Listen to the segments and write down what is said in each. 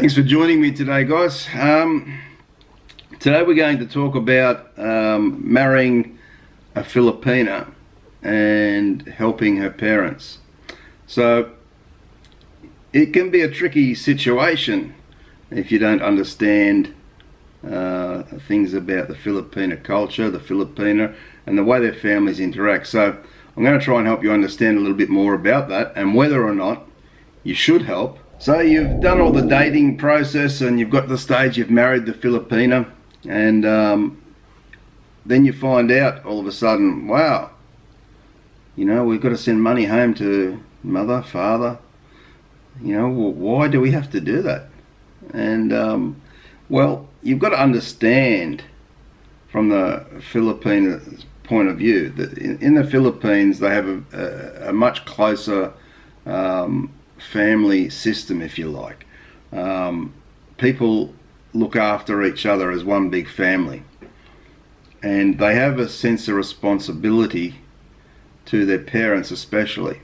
Thanks for joining me today, guys. Today we're going to talk about marrying a Filipina and helping her parents. So it can be a tricky situation if you don't understand things about the Filipina culture, the Filipina, and the way their families interact. So I'm going to try and help you understand a little bit more about that and whether or not you should help. So you've done all the dating process and you've got to the stage you've married the Filipina, and then you find out all of a sudden, wow, you know, we've got to send money home to mother, father. You know, well, why do we have to do that? And well, you've got to understand from the Filipino point of view that in the Philippines they have a much closer family system, if you like. People look after each other as one big family, and they have a sense of responsibility to their parents especially.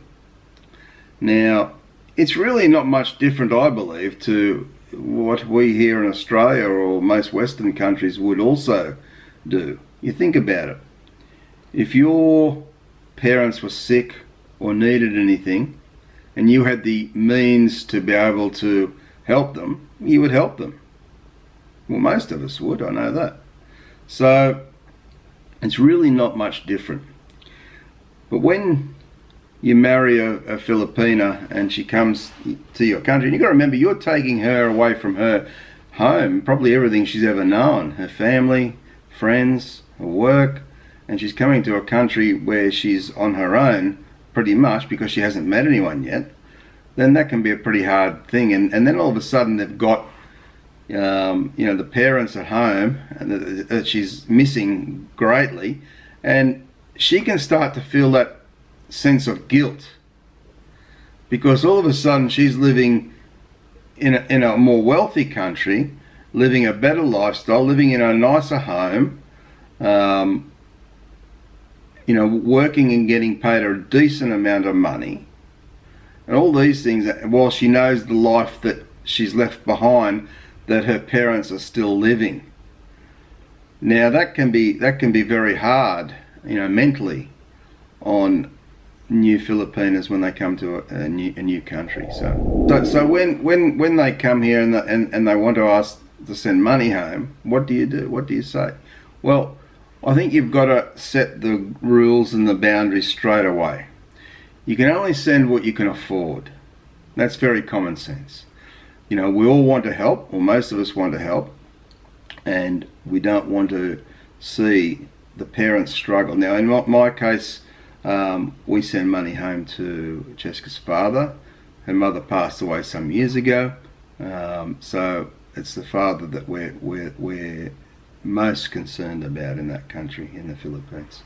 Now, it's really not much different, I believe, to what we here in Australia or most Western countries would also do. You think about it. If your parents were sick or needed anything, and you had the means to be able to help them, you would help them. Well, most of us would, I know that. So it's really not much different. But when you marry a Filipina and she comes to your country, and you've got to remember, you're taking her away from her home, probably everything she's ever known, her family, friends, her work, and she's coming to a country where she's on her own pretty much because she hasn't met anyone yet. Then that can be a pretty hard thing, and then all of a sudden they've got you know, the parents at home and that she's missing greatly, and she can start to feel that sense of guilt because all of a sudden she's living in a more wealthy country, living a better lifestyle, living in a nicer home, you know, working and getting paid a decent amount of money, and all these things, while she knows the life that she's left behind that her parents are still living. Now that can be very hard, you know, mentally on new Filipinas when they come to a new country. So when they come here and they want to ask to send money home, what do you do? What do you say? Well, I think you've got to set the rules and the boundaries straight away. You can only send what you can afford. That's very common sense. You know, we all want to help, or most of us want to help, and we don't want to see the parents struggle. Now, in my case, we send money home to Jessica's father. Her mother passed away some years ago, so it's the father that we're most concerned about in that country, in the Philippines.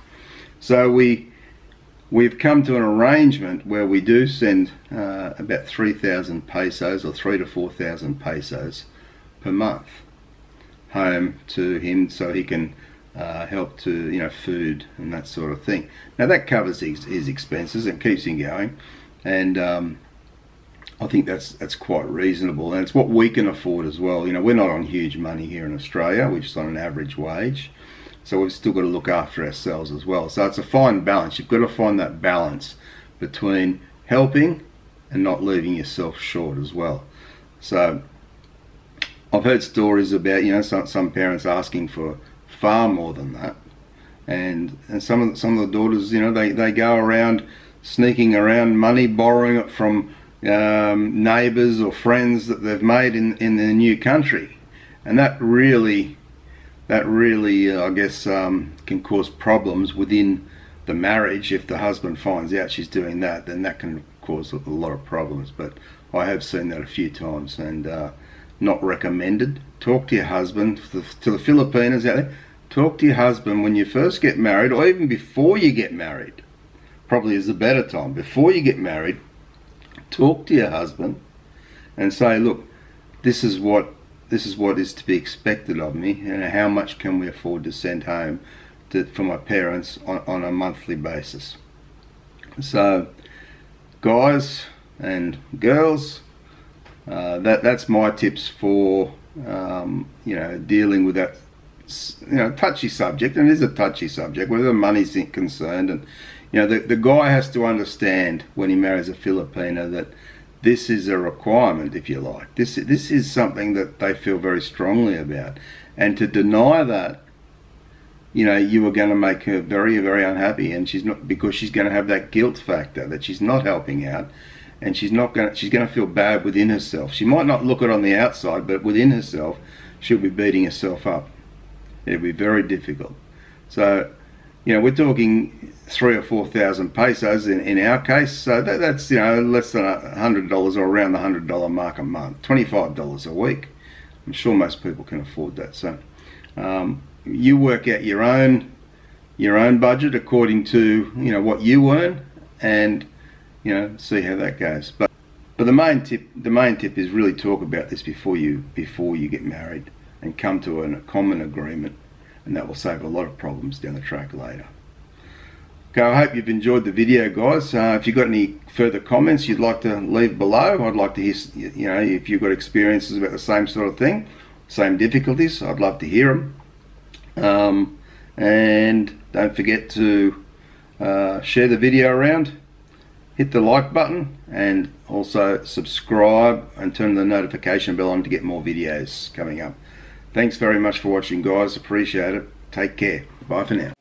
So we've come to an arrangement where we do send about 3,000 pesos or 3,000 to 4,000 pesos per month home to him, so he can help to, you know, food and that sort of thing. Now that covers his expenses and keeps him going, and I think that's quite reasonable, and it's what we can afford as well. You know, we're not on huge money here in Australia, we're just on an average wage, so we've still got to look after ourselves as well. So it's a fine balance. You've got to find that balance between helping and not leaving yourself short as well. So I've heard stories about, you know, some parents asking for far more than that, and some of the daughters, you know, they go around sneaking around money, borrowing it from neighbours or friends that they've made in their new country, and that really I guess can cause problems within the marriage. If the husband finds out she's doing that, then that can cause a lot of problems. But I have seen that a few times, and not recommended. Talk to your husband. To the Filipinas out there, talk to your husband when you first get married, or even before you get married. Probably is the better time. Before you get married, talk to your husband and say, look, this is what is to be expected of me, and how much can we afford to send home for my parents on a monthly basis. So guys and girls, That's my tips for dealing with that touchy subject. And it is a touchy subject where the money's concerned. And the guy has to understand when he marries a Filipina that this is a requirement, if you like. This is something that they feel very strongly about, and to deny that, you are going to make her very, very unhappy, and she's not, because she's going to have that guilt factor that she's not helping out, and she's going to feel bad within herself. She might not look it on the outside, but within herself, she'll be beating herself up. It'll be very difficult. So, we're talking 3,000 or 4,000 pesos in our case. So that's less than $100 or around the $100 mark a month, $25 a week. I'm sure most people can afford that. So you work out your own budget according to what you earn, and see how that goes. But the main tip is really talk about this before you get married, and come to a common agreement, and that will save a lot of problems down the track later. Okay, I hope you've enjoyed the video, guys. If you've got any further comments you'd like to leave below, I'd like to hear, if you've got experiences about the same sort of thing, same difficulties, I'd love to hear them. And don't forget to share the video around, hit the like button, and also subscribe and turn the notification bell on to get more videos coming up. Thanks very much for watching, guys. Appreciate it. Take care. Bye for now.